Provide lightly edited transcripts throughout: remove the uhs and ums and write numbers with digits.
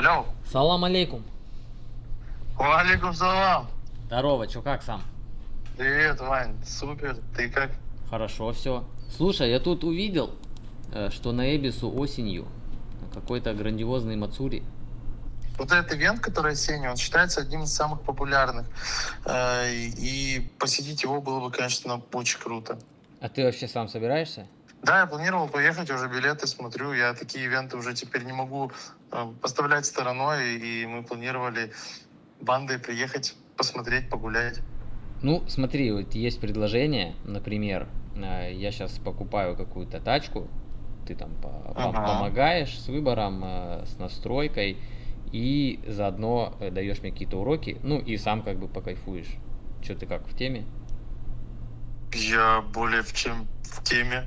Алло. Салам алейкум. Валикум салам. Здорово, чё, как сам? Привет, Вань. Супер. Ты как? Хорошо все. Слушай, я тут увидел, что на Эбису осенью какой-то грандиозный мацури. Вот этот ивент, который осенний, он считается одним из самых популярных. И посетить его было бы, конечно, очень круто. А ты вообще сам собираешься? Да, я планировал поехать, уже билеты смотрю. Я такие ивенты уже теперь не могу поставлять стороной. И мы планировали бандой приехать, посмотреть, погулять. Ну, смотри, вот есть предложение, например, я сейчас покупаю какую-то тачку, ты там Ага. помогаешь с выбором, с настройкой, и заодно даешь мне какие-то уроки, ну и сам как бы покайфуешь. Че, ты как, в теме? Я более чем в теме.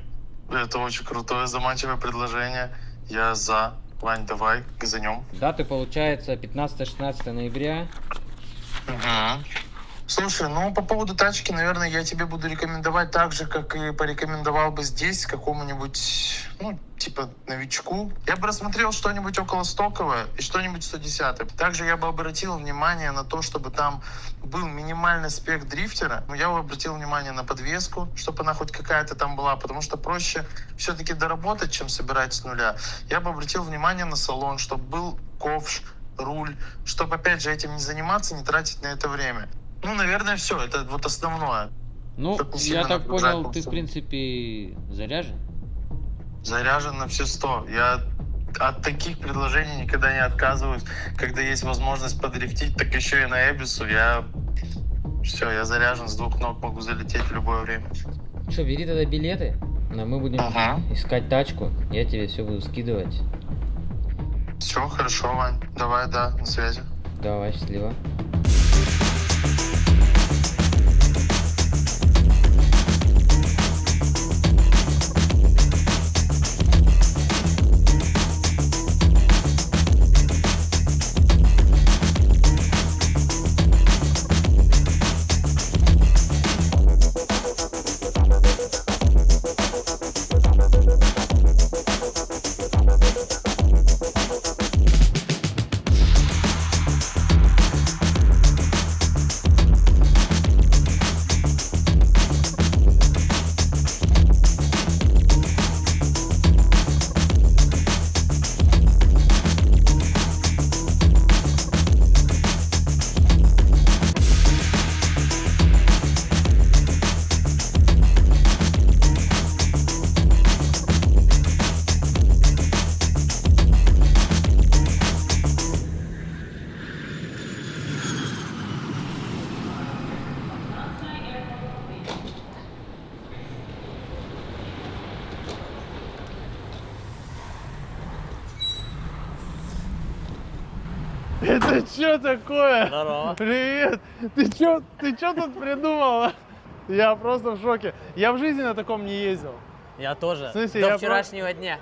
Это очень крутое, заманчивое предложение. Я за. Вань, давай, газанем. Даты, получается, 15-16 ноября. Угу. Слушай, ну по поводу тачки, наверное, я тебе буду рекомендовать так же, как и порекомендовал бы здесь какому-нибудь, ну, типа новичку. Я бы рассмотрел что-нибудь около стоковое и что-нибудь 110. Также я бы обратил внимание на то, чтобы там был минимальный спек дрифтера. Но я бы обратил внимание на подвеску, чтобы она хоть какая-то там была, потому что проще все-таки доработать, чем собирать с нуля. Я бы обратил внимание на салон, чтобы был ковш, руль, чтобы, опять же, этим не заниматься, не тратить на это время. Ну, наверное, все. Это вот основное. Ну, Чтоб не я сильно так нагружать понял, ты, в машину. принципе, заряжен? Заряжен на все 100. Я от таких предложений никогда не отказываюсь. Когда есть возможность подрифтить, так еще и на Эбису, я заряжен с двух ног, могу залететь в любое время. Что, бери тогда билеты, мы будем Ага. искать тачку, я тебе все буду скидывать. Все, хорошо, Вань. Давай, да, на связи. Давай, счастливо. Это что такое? Здорово. Привет! Ты чё тут придумала? Я просто в шоке. Я в жизни на таком не ездил. Я тоже. В смысле, До я вчерашнего дня.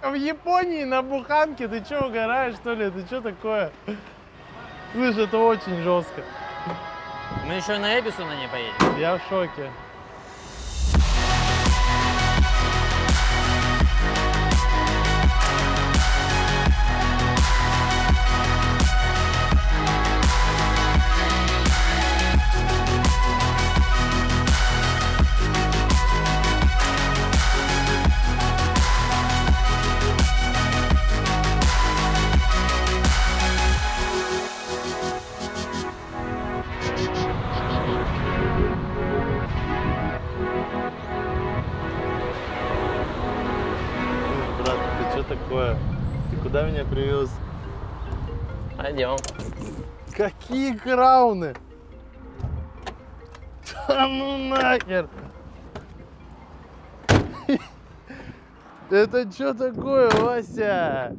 В Японии на буханке ты чё, угораешь, что ли? Это что такое? Слышь, это очень жестко. Мы еще на Эбису на ней поедем. Я в шоке. Брат, ты что такое? Ты куда меня привез? Пойдем. Какие крауны? Да ну нахер! Это что такое, Вася?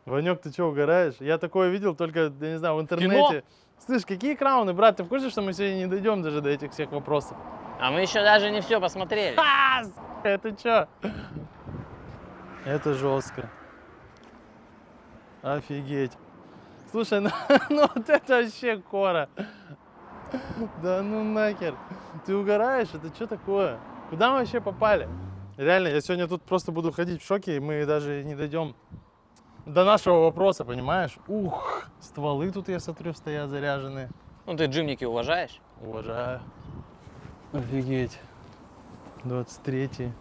Ванек, ты что, угораешь? Я такое видел только, я не знаю, в интернете. Слышь, какие крауны, брат, ты в курсе, что мы сегодня не дойдем даже до этих всех вопросов? А мы еще даже не все посмотрели. Это что? Это жестко. Офигеть. Слушай, ну вот это вообще кора. Да ну нахер. Ты угораешь? Это что такое? Куда мы вообще попали? Реально, я сегодня тут просто буду ходить в шоке, и мы даже не дойдем до нашего вопроса, понимаешь? Ух, стволы тут, я смотрю, стоят заряженные. Ну ты джимники уважаешь? Уважаю. Офигеть. 23-й.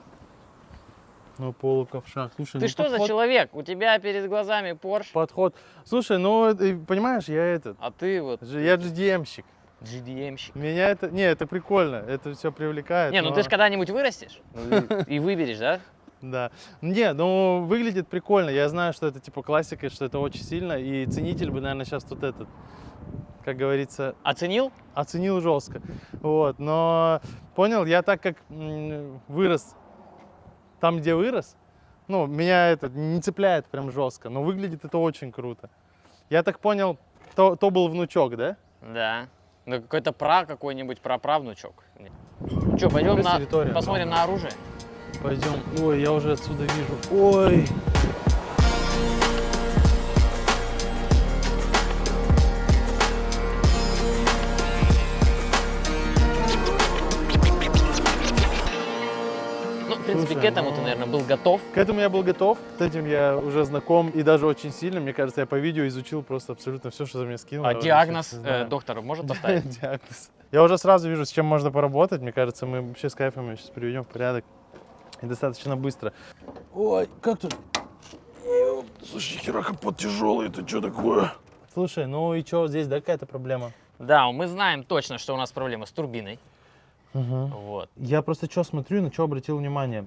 Ну, полуковшах. Слушай, Ты ну что за подход- человек? У тебя перед глазами Porsche, Подход. Слушай, ну, понимаешь, я этот... а ты вот Я GDM-щик. GDM-щик. Меня это... Не, это прикольно. Это все привлекает. Не, ну но- ты же когда-нибудь вырастешь и выберешь, да? Да. Не, ну, выглядит прикольно. Я знаю, что это типа классика, и что это очень сильно. И ценитель бы, наверное, сейчас тут этот, как говорится, Оценил? оценил жестко. Вот. Но, понял, я так как вырос там, где вырос, ну, меня это не цепляет прям жестко, но выглядит это очень круто. Я так понял, то был внучок, да? Да. Ну какой-то какой-нибудь праправнучок. Че, пойдем Плюс территория посмотрим на оружие? Пойдем. Ой, я уже отсюда вижу. Ой. Ну, в принципе, Слушай, к этому ну- ты, наверное, был готов. К этому я был готов, с этим я уже знаком и даже очень сильно. Мне кажется, я по видео изучил просто абсолютно все, что ты мне скинул. А Я уже диагноз сейчас не знаю. доктор может поставить? Диагноз. Я уже сразу вижу, с чем можно поработать. Мне кажется, мы вообще с кайфом сейчас приведем в порядок. И достаточно быстро. Ой, как тут? Слушай, хера капот тяжелый, это что такое? Слушай, ну и что, здесь, да, какая-то проблема? Да, мы знаем точно, что у нас проблема с турбиной. Угу. Вот. Я просто что смотрю, на что обратил внимание.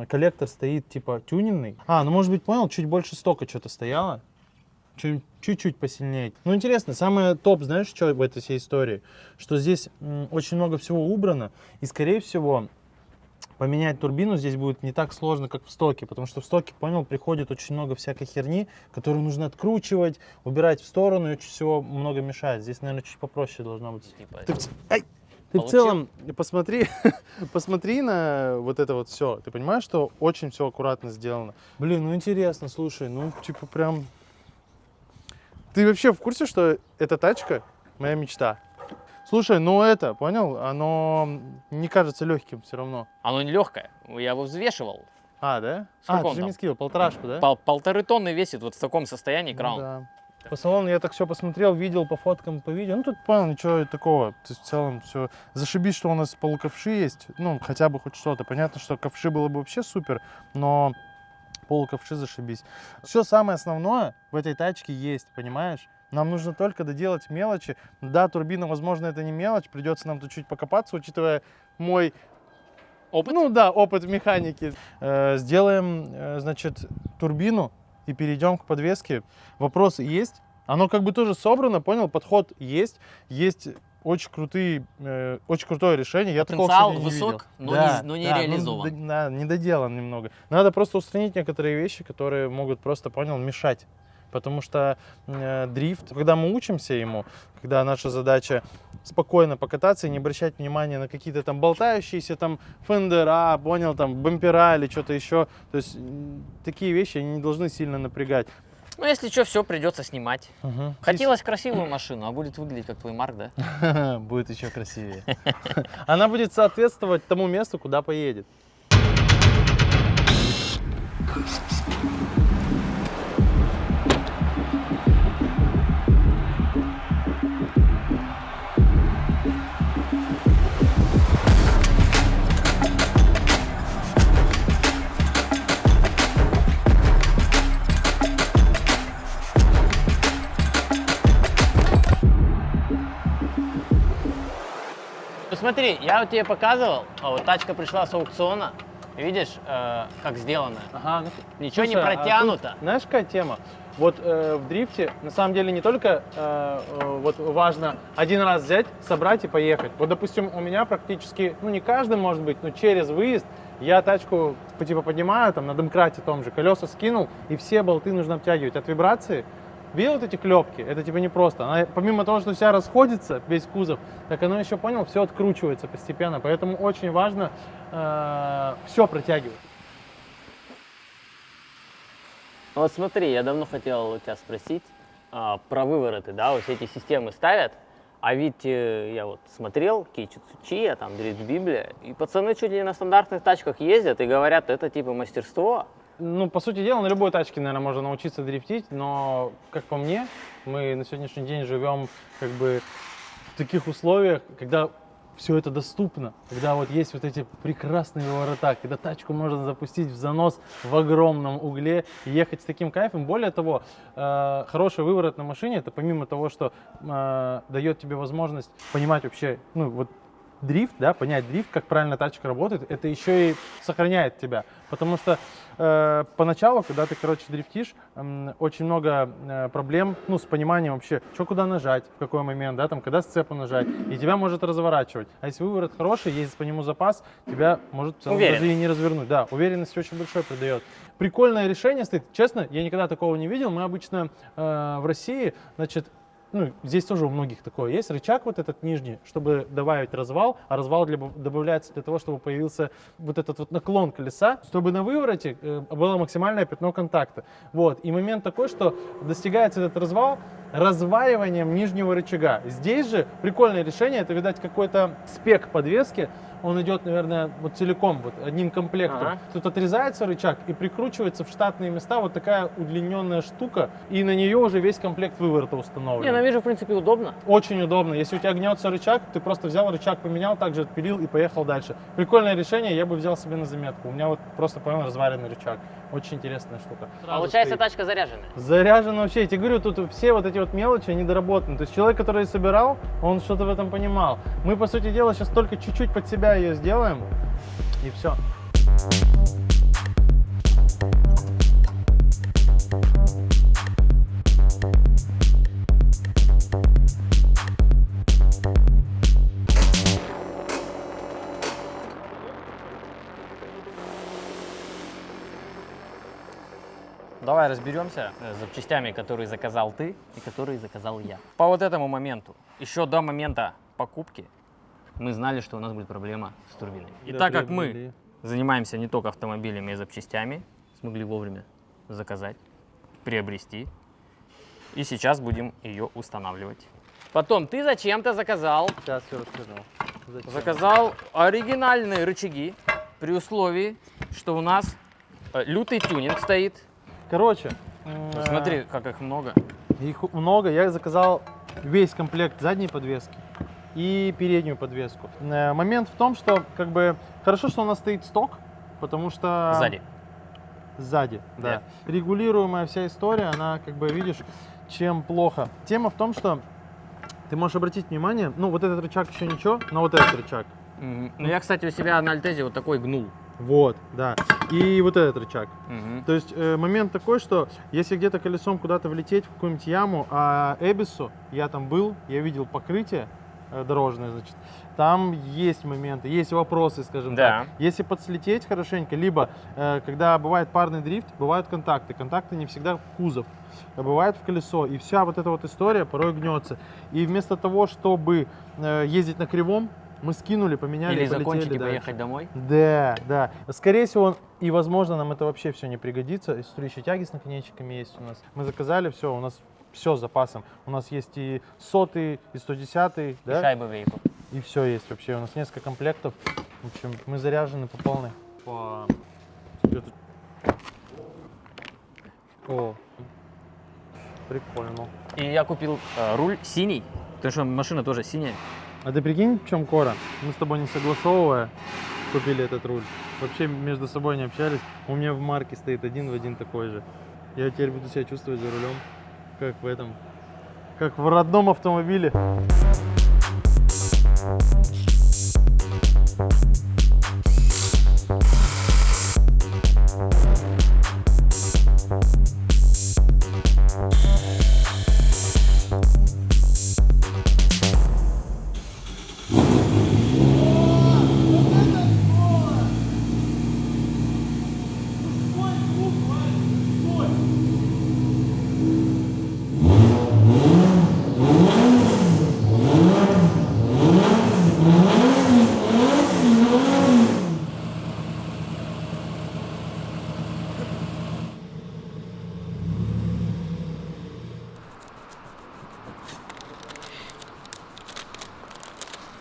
Коллектор стоит типа тюнинный. А, ну может быть, понял, чуть больше стока что-то стояло. Чуть-чуть посильнее. Ну интересно, самое топ, знаешь, что в этой всей истории? Что здесь очень много всего убрано. И скорее всего, поменять турбину здесь будет не так сложно, как в стоке. Потому что в стоке, понял, приходит очень много всякой херни, которую нужно откручивать, убирать в сторону, и очень всего много мешает. Здесь, наверное, чуть попроще должно быть. Типа, Ты в Получил? целом посмотри, посмотри на вот это вот все. Ты понимаешь, что очень все аккуратно сделано. Блин, ну интересно, слушай, ну типа прям. Ты вообще в курсе, что эта тачка моя мечта? Слушай, ну это, понял? Оно не кажется легким все равно. оно не легкое. Я его взвешивал. А, да? Сколько Ты он же там? мне скинул, полторашку, да? 1,5 тонны весит вот в таком состоянии Ну краун. да. По салону я так все посмотрел, видел по фоткам, по видео. Ну тут понял, ничего такого. То есть в целом все. Зашибись, что у нас полуковши есть. Ну, хотя бы хоть что-то. Понятно, что ковши было бы вообще супер, но полуковши зашибись. Все самое основное в этой тачке есть, понимаешь? Нам нужно только доделать мелочи. Да, турбина, возможно, это не мелочь. Придется нам тут чуть покопаться, учитывая мой Опыт? ну да, опыт в механике. Сделаем, значит, турбину и перейдем к подвеске. Вопросы есть. Оно как бы тоже собрано, понял? Подход есть. Есть очень очень крутое решение. Я такого, Потенциал кстати, не высок, видел. но не реализован. Ну, да, не доделан немного. Надо просто устранить некоторые вещи, которые могут просто, понял, мешать. Потому что дрифт, когда мы учимся ему, когда наша задача спокойно покататься и не обращать внимания на какие-то там болтающиеся там фендера, понял, там бампера или что-то еще. То есть такие вещи, они не должны сильно напрягать. Ну, если что, все придется снимать. Угу. Хотелось красивую машину, а будет выглядеть как твой Марк, да? Будет еще красивее. Она будет соответствовать тому месту, куда поедет. Ну смотри, я вот тебе показывал, а вот тачка пришла с аукциона. Видишь, как сделано? Ага, Ничего не слушай, а протянуто. тут, знаешь, какая тема? Вот в дрифте на самом деле не только вот важно один раз взять, собрать и поехать. Вот, допустим, у меня практически, ну не каждый может быть, но через выезд я тачку типа поднимаю, там на домкрате том же, колеса скинул, и все болты нужно обтягивать от вибрации. Видел вот эти клепки? Это типа непросто. Она, помимо того, что вся расходится, весь кузов, так оно еще, понял, все откручивается постепенно. Поэтому очень важно все протягивать. Вот смотри, я давно хотел у тебя спросить про вывороты, да, вот все эти системы ставят, а ведь я вот смотрел Кейчи Цучия, там Дрифт Библия, и пацаны чуть ли не на стандартных тачках ездят и говорят, это типа мастерство, ну, по сути дела, на любой тачке, наверное, можно научиться дрифтить, но, как по мне, мы на сегодняшний день живем как бы в таких условиях, когда все это доступно, когда вот есть вот эти прекрасные ворота, когда тачку можно запустить в занос в огромном угле и ехать с таким кайфом. Более того, хороший выворот на машине, это помимо того, что дает тебе возможность понимать вообще, ну, вот дрифт, да, понять дрифт, как правильно тачка работает, это еще и сохраняет тебя. Потому что поначалу, когда ты, короче, дрифтишь, очень много проблем, ну, с пониманием вообще, что куда нажать, в какой момент, да, там, когда сцепу нажать, и тебя может разворачивать. А если выворот хороший, есть по нему запас, тебя может в целом даже и не развернуть. Да, уверенность очень большой придает. Прикольное решение стоит. Честно, я никогда такого не видел. Мы обычно в России, значит, ну, здесь тоже у многих такое есть, рычаг вот этот нижний, чтобы добавить развал, а развал добавляется для того, чтобы появился вот этот вот наклон колеса, чтобы на вывороте было максимальное пятно контакта. Вот, и момент такой, что достигается этот развал разваливанием нижнего рычага. Здесь же прикольное решение, это, видать, какой-то спек подвески, он идет, наверное, вот целиком, вот одним комплектом. Ага. Тут отрезается рычаг и прикручивается в штатные места вот такая удлиненная штука, и на нее уже весь комплект выворота установлен. Не, ну вижу, в принципе, удобно. Очень удобно. Если у тебя гнется рычаг, ты просто взял рычаг, поменял, также отпилил и поехал дальше. Прикольное решение, я бы взял себе на заметку. У меня вот просто, по-моему, разваренный рычаг. Очень интересная штука. Получается, тачка заряженная. Заряжен вообще. Я тебе говорю, тут все вот эти вот мелочи, они доработаны. То есть человек, который собирал, он что-то в этом понимал. Мы, по сути дела, сейчас только чуть-чуть под себя ее сделаем, и все. Давай разберемся с запчастями, которые заказал ты и которые заказал я. По вот этому моменту, еще до момента покупки, мы знали, что у нас будет проблема с турбиной. И так как мы занимаемся не только автомобилями и запчастями, смогли вовремя заказать, приобрести. И сейчас будем ее устанавливать. Потом ты зачем-то заказал. Сейчас все расскажу. Зачем? Заказал оригинальные рычаги при условии, что у нас лютый тюнинг стоит. Короче, Смотри, как их много. их много. Я заказал весь комплект задней подвески и переднюю подвеску. Момент в том, что как бы хорошо, что у нас стоит сток, потому что... Сзади. Сзади, да. Регулируемая вся история, она, как бы, видишь, чем плохо. Тема в том, что ты можешь обратить внимание, ну, вот этот рычаг еще ничего, но вот этот рычаг. Ну, я, кстати, у себя на Альтезе вот такой гнул. Вот, да. И вот этот рычаг. Мгм. То есть момент такой, что если где-то колесом куда-то влететь в какую-нибудь яму, а Эбису, я там был, я видел покрытие дорожное, значит, там есть моменты, есть вопросы, скажем Да. так. Если подслететь хорошенько, либо когда бывает парный дрифт, бывают контакты. Контакты не всегда в кузов, а бывает в колесо. И вся вот эта вот история порой гнется. И вместо того, чтобы ездить на кривом, мы скинули, поменяли, Или и полетели закончить и дальше. поехать домой. Да, да. Скорее всего, и возможно, нам это вообще все не пригодится. И смотри, еще тяги с наконечниками есть у нас. Мы заказали все, у нас все с запасом. У нас есть и 100-й, и 110-й, И да? шайбы вейку. И все есть вообще. У нас несколько комплектов. В общем, мы заряжены по полной. О, прикольно. И я купил руль синий, потому что машина тоже синяя. А ты прикинь, в чем кора? Мы с тобой не согласовывая купили этот руль. Вообще между собой не общались. У меня в марке стоит один в один такой же. Я теперь буду себя чувствовать за рулем, как в этом, как в родном автомобиле.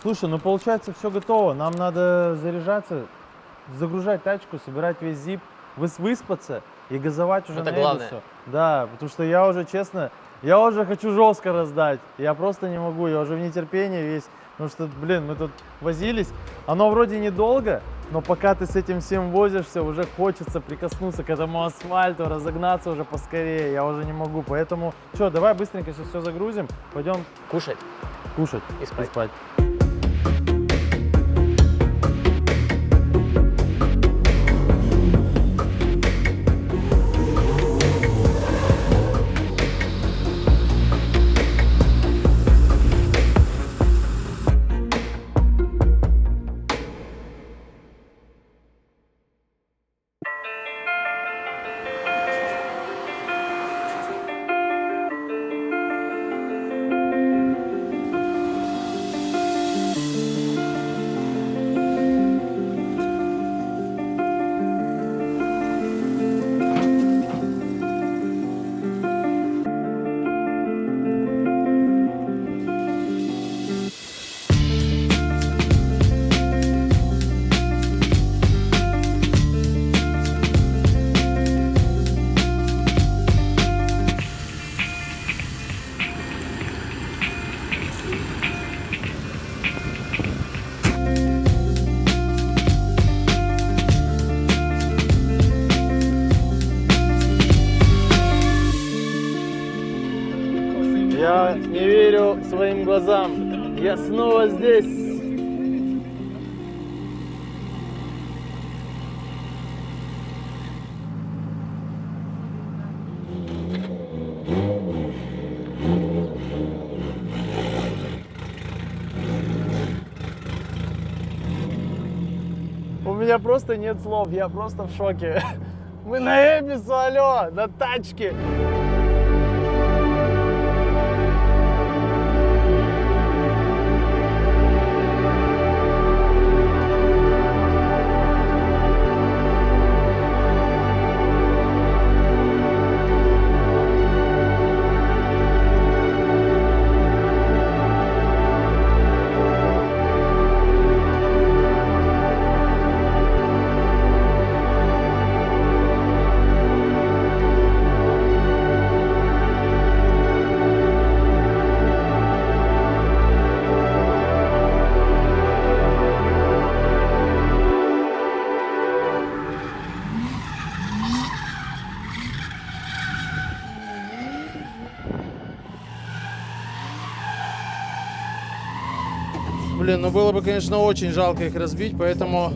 Слушай, ну получается все готово. Нам надо заряжаться, загружать тачку, собирать весь зип выспаться и газовать уже Это на главное. Эбису. Да, потому что я уже, честно, я уже хочу жестко раздать. Я просто не могу, я уже в нетерпении весь. Потому что, блин, мы тут возились. Оно вроде недолго, но пока ты с этим всем возишься, уже хочется прикоснуться к этому асфальту, разогнаться уже поскорее. Я уже не могу. Поэтому, что, давай быстренько сейчас все загрузим, пойдем Кушать. кушать И спать. Я не верю своим глазам. Я снова здесь. У меня просто нет слов, я просто в шоке. Мы на Эбису, алло, на тачке. Блин, ну было бы, конечно, очень жалко их разбить, поэтому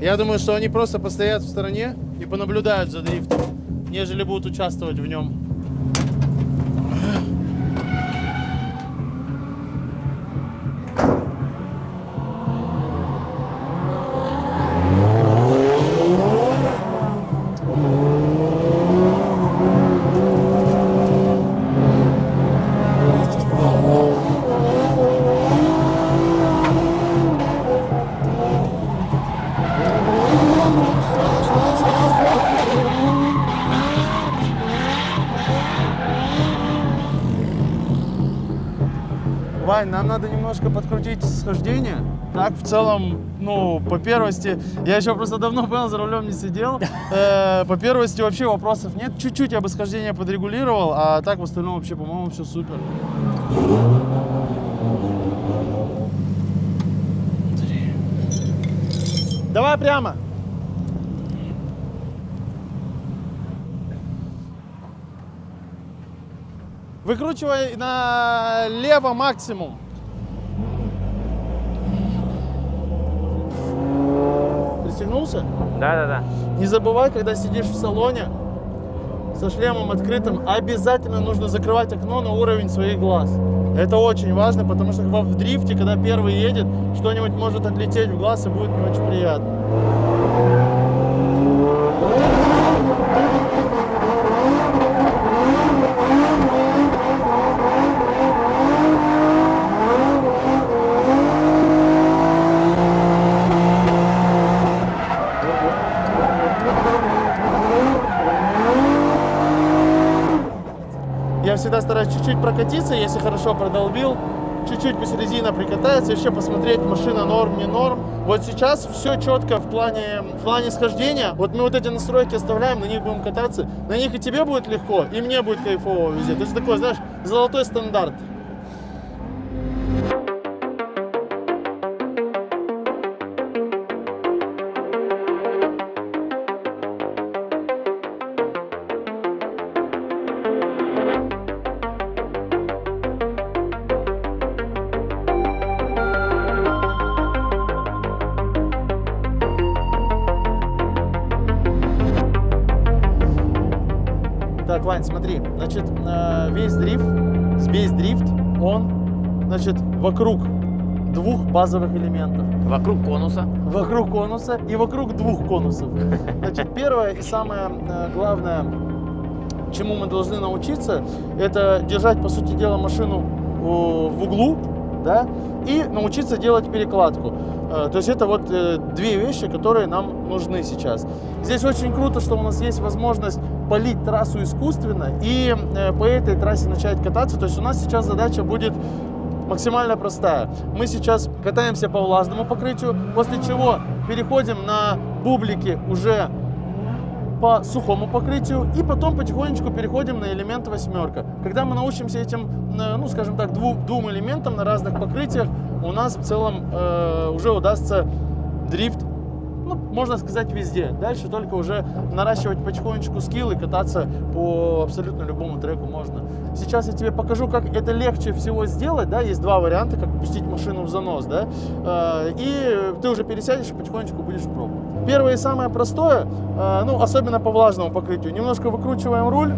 я думаю, что они просто постоят в стороне и понаблюдают за дрифтом, нежели будут участвовать в нем. Вань, нам надо немножко подкрутить схождение. Так, в целом, ну, по первости, я еще просто давно понял, за рулем не сидел. По первости вообще вопросов нет. Чуть-чуть я бы схождение подрегулировал, а так в остальном вообще, по-моему, все супер. Давай прямо. Выкручивай налево максимум. Пристегнулся? Да. Не забывай, когда сидишь в салоне со шлемом открытым, обязательно нужно закрывать окно на уровень своих глаз. Это очень важно, потому что в дрифте, когда первый едет, что-нибудь может отлететь в глаз и будет не очень приятно. Я всегда стараюсь чуть-чуть прокатиться, если хорошо продолбил, чуть-чуть пусть резина прикатается, и вообще посмотреть, машина норм, не норм. Вот сейчас все четко в плане схождения. Вот мы вот эти настройки оставляем, на них будем кататься. На них и тебе будет легко, и мне будет кайфово везде. То есть такой, знаешь, золотой стандарт. Так, Вань, смотри, значит, весь дрифт, он, значит, вокруг двух базовых элементов. Вокруг конуса. Вокруг конуса и вокруг двух конусов. Значит, первое и самое главное, чему мы должны научиться, это держать, по сути дела, машину в углу, да, и научиться делать перекладку. То есть это вот две вещи, которые нам нужны сейчас. Здесь очень круто, что у нас есть возможность полить трассу искусственно и по этой трассе начать кататься. То есть у нас сейчас задача будет максимально простая. Мы сейчас катаемся по влажному покрытию, после чего переходим на бублики уже по сухому покрытию и потом потихонечку переходим на элемент восьмерка. Когда мы научимся этим, ну скажем так, двум элементам на разных покрытиях, у нас в целом уже удастся дрифт, ну, можно сказать, везде. Дальше только уже наращивать потихонечку скилл и кататься по абсолютно любому треку можно. Сейчас я тебе покажу, как это легче всего сделать, да, есть два варианта, как пустить машину в занос, да, и ты уже пересядешь и потихонечку будешь пробовать. Первое и самое простое, ну, особенно по влажному покрытию, немножко выкручиваем руль,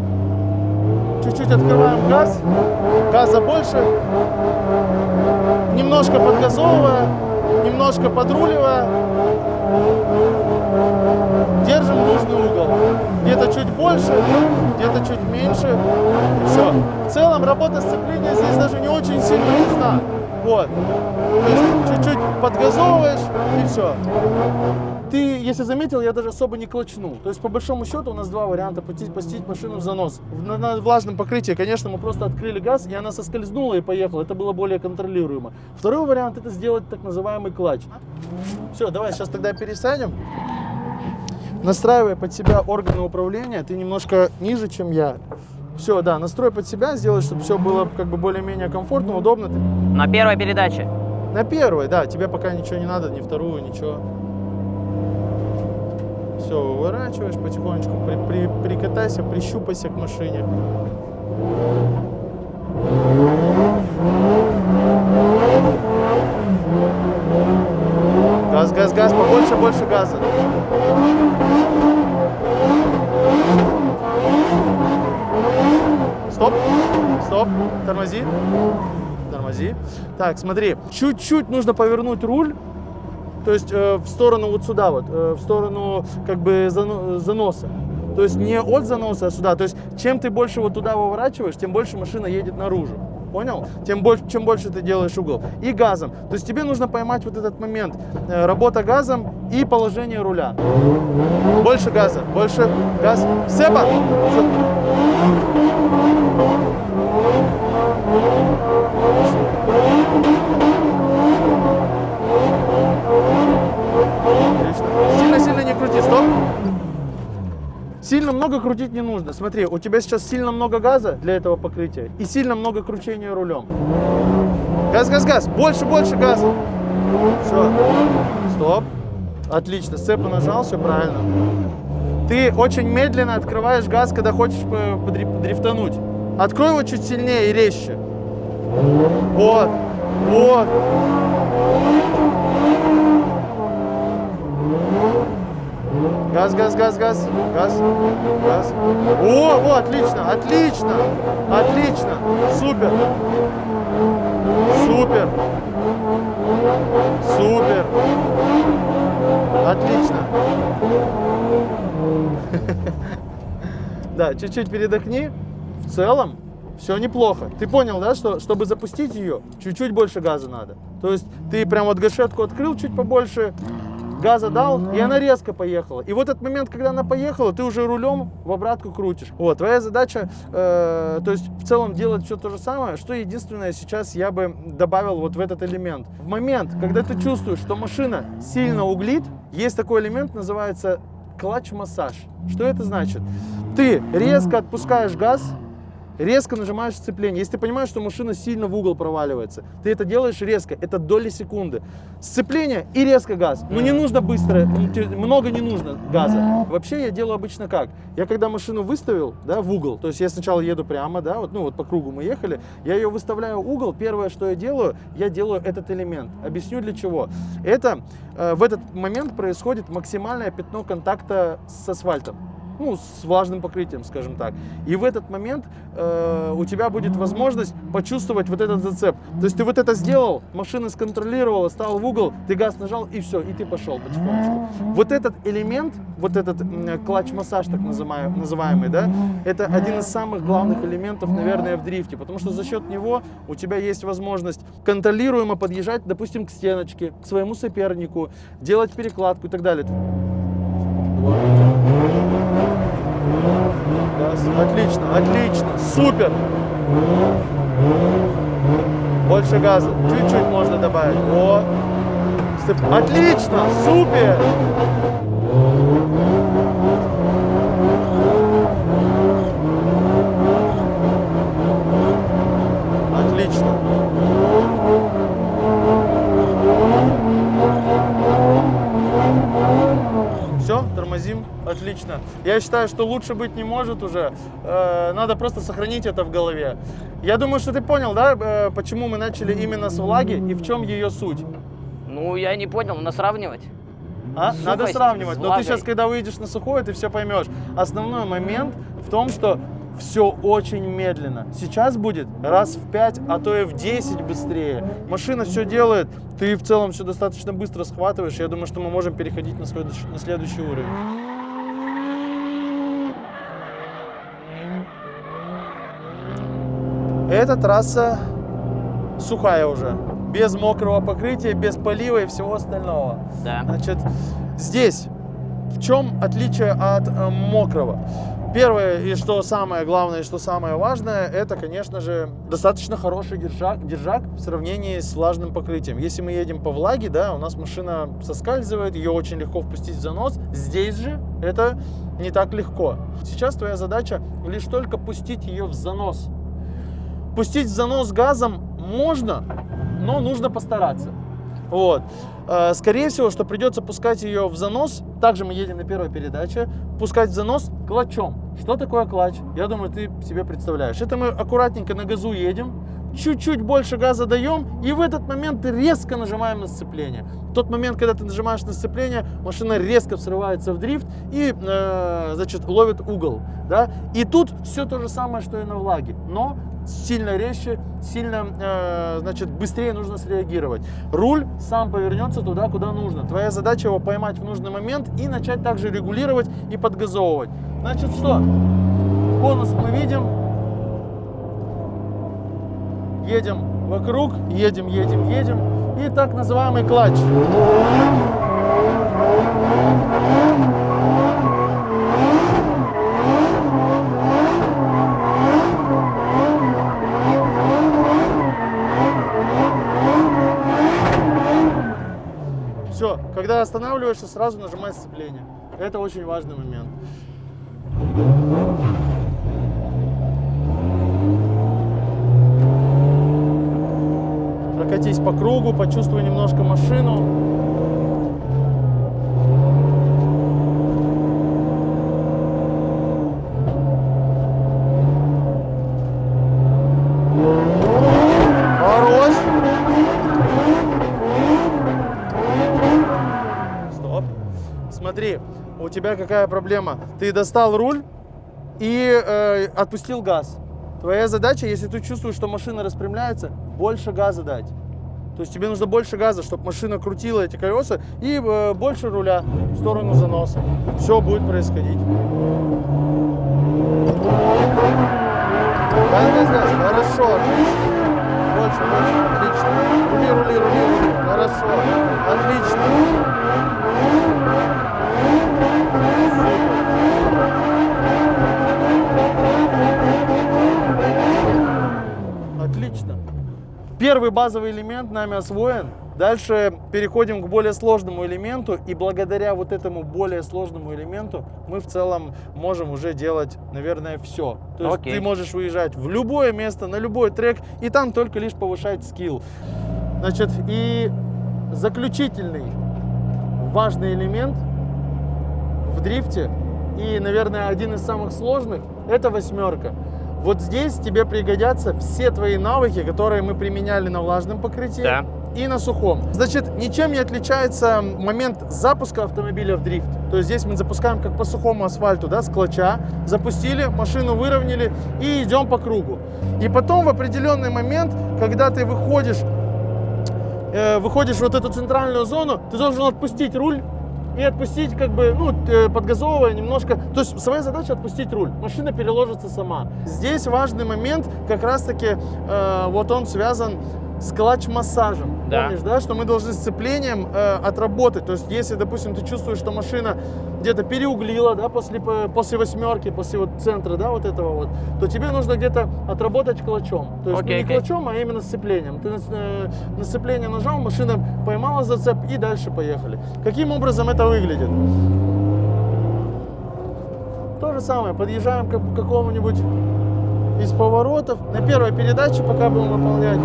чуть-чуть открываем газ, газа больше, немножко подгазовывая, немножко подруливая, держим нужный угол, где-то чуть больше, где-то чуть меньше, все. В целом работа сцепления здесь даже не очень сильно нужна, вот, то есть чуть-чуть подгазовываешь и все. Ты, если заметил, я даже особо не клочнул. То есть, по большому счету, у нас два варианта пустить машину в занос. На влажном покрытии, конечно, мы просто открыли газ, и она соскользнула и поехала. Это было более контролируемо. Второй вариант – это сделать так называемый клатч. Все, давай сейчас тогда пересядем. Настраивай под себя органы управления. Ты немножко ниже, чем я. Все, да, настрой под себя, сделай, чтобы все было как бы более-менее комфортно, удобно. На первой передаче. На первой, да, тебе пока ничего не надо, ни вторую, ничего. Все, выворачиваешь потихонечку, прикатайся, прищупайся к машине. Газ, газ, газ, побольше, больше газа. Стоп, стоп, тормози, тормози. Так, смотри, чуть-чуть нужно повернуть руль. То есть в сторону вот сюда вот, в сторону как бы заноса. То есть не от заноса, а сюда. То есть чем ты больше вот туда выворачиваешь, тем больше машина едет наружу. Понял? Чем больше ты делаешь угол. И газом. То есть тебе нужно поймать вот этот момент. Работа газом и положение руля. Больше газа, больше газ. Сепа! Сильно-сильно не крути, стоп. Сильно много крутить не нужно. Смотри, у тебя сейчас сильно много газа для этого покрытия и сильно много кручения рулем. Газ, газ, газ. Больше, больше газа. Все. Стоп. Отлично. Сцепу нажал, все правильно. Ты очень медленно открываешь газ, когда хочешь дрифтануть. Открой его чуть сильнее и резче. Вот. Вот. Газ, газ, газ, газ, газ, газ. О, отлично, отлично, отлично, супер, супер, супер, отлично. Да, чуть-чуть передохни. В целом все неплохо. Ты понял, да, что чтобы запустить ее, чуть-чуть больше газа надо. То есть ты прям вот гашетку открыл чуть побольше. газа дал, и она резко поехала. И вот этот момент, когда она поехала, ты уже рулем в обратку крутишь. Вот, твоя задача, то есть в целом делать все то же самое, что единственное сейчас я бы добавил вот в этот элемент. В момент, когда ты чувствуешь, что машина сильно углит, есть такой элемент, называется клатч-массаж. Что это значит? Ты резко отпускаешь газ, резко нажимаешь сцепление. Если ты понимаешь, что машина сильно в угол проваливается, ты это делаешь резко, это доли секунды. Сцепление и резко газ. Но не нужно быстро, много не нужно газа. Вообще я делаю обычно как? Я когда машину выставил, да, в угол, то есть я сначала еду прямо, да, вот, ну вот по кругу мы ехали, я ее выставляю в угол, первое, что я делаю этот элемент. Объясню для чего. Это в этот момент происходит максимальное пятно контакта с асфальтом. Ну, с влажным покрытием, скажем так. И в этот момент у тебя будет возможность почувствовать вот этот зацеп. То есть ты вот это сделал, машина сконтролировала, стал в угол, ты газ нажал и все, и ты пошел потихонечку. Вот этот элемент, вот этот клатч-массаж так называемый, да, это один из самых главных элементов, наверное, в дрифте, потому что за счет него у тебя есть возможность контролируемо подъезжать, допустим, к стеночке, к своему сопернику, делать перекладку и так далее. Газ. Отлично, отлично, супер. Больше газа, чуть-чуть можно добавить. О, отлично, супер. Отлично. Все, тормозим, отлично. Я считаю, что лучше быть не может уже. Надо просто сохранить это в голове. Я думаю, что ты понял, да, почему мы начали именно с влаги и в чем ее суть? Ну, я не понял, надо сравнивать. Надо Сухость сравнивать. с Но ты влагой. сейчас, когда выйдешь на сухое, ты все поймешь. Основной момент в том, что все очень медленно. Сейчас будет раз в 5, а то и в 10 быстрее. Машина все делает, ты в целом все достаточно быстро схватываешь. Я думаю, что мы можем переходить на следующий уровень. Эта трасса сухая уже, без мокрого покрытия, без полива и всего остального. Да. Значит, здесь в чем отличие от мокрого? Первое, и что самое главное, и что самое важное, это, конечно же, достаточно хороший держак в сравнении с влажным покрытием. Если мы едем по влаге, да, у нас машина соскальзывает, ее очень легко впустить в занос. Здесь же это не так легко. Сейчас твоя задача лишь только пустить ее в занос. Пустить в занос газом можно, но нужно постараться. Вот. Скорее всего, что придется пускать ее в занос. Также мы едем на первой передаче. Пускать в занос клатчом. Что такое клатч? Я думаю, ты себе представляешь. Это мы аккуратненько на газу едем, чуть-чуть больше газа даем, и в этот момент резко нажимаем на сцепление. В тот момент, когда ты нажимаешь на сцепление, машина резко срывается в дрифт и, значит, ловит угол. Да? И тут все то же самое, что и на влаге, но сильно резче, сильно, значит, быстрее нужно среагировать. Руль сам повернется туда, куда нужно. Твоя задача его поймать в нужный момент и начать также регулировать и подгазовывать. Значит, что? Конус мы видим. Едем вокруг, едем. И так называемый клатч. Все, когда останавливаешься, сразу нажимай сцепление. Это очень важный момент. Прокатись по кругу, почувствуй немножко машину. Хорош. Стоп. Смотри, у тебя какая проблема? Ты достал руль и отпустил газ. Твоя задача, если ты чувствуешь, что машина распрямляется, больше газа дать. То есть тебе нужно больше газа, чтобы машина крутила эти колеса, и больше руля в сторону заноса. Все будет происходить. Газ. Хорошо, отлично. Больше, отлично. Рули. Хорошо, отлично. Первый базовый элемент нами освоен. Дальше переходим к более сложному элементу, и благодаря вот этому более сложному элементу мы в целом можем уже делать, наверное, все. То есть Окей. ты можешь выезжать в любое место, на любой трек, и там только лишь повышать скилл. Значит, и заключительный важный элемент в дрифте, и, наверное, один из самых сложных, это восьмерка. Вот здесь тебе пригодятся все твои навыки, которые мы применяли на влажном покрытии. Да. И на сухом. Значит, ничем не отличается момент запуска автомобиля в дрифт. То есть здесь мы запускаем как по сухому асфальту, да, с клатча, запустили, машину выровняли и идем по кругу. И потом в определенный момент, когда ты выходишь в вот эту центральную зону, ты должен отпустить руль и отпустить, как бы, ну, подгазовывая немножко. То есть своя задача отпустить руль, машина переложится сама. Здесь важный момент, как раз-таки, вот он связан с клатч-массажем. Да. Помнишь, да, что мы должны сцеплением отработать. То есть, если, допустим, ты чувствуешь, что машина где-то переуглила, да, после восьмерки, после вот центра, да, вот этого вот, то тебе нужно где-то отработать клатчом. То есть, Окей, не клатчом, а именно сцеплением. Ты на сцепление нажал, машина поймала зацеп и дальше поехали. Каким образом это выглядит? То же самое, подъезжаем к какому-нибудь из поворотов. На первой передаче пока будем выполнять.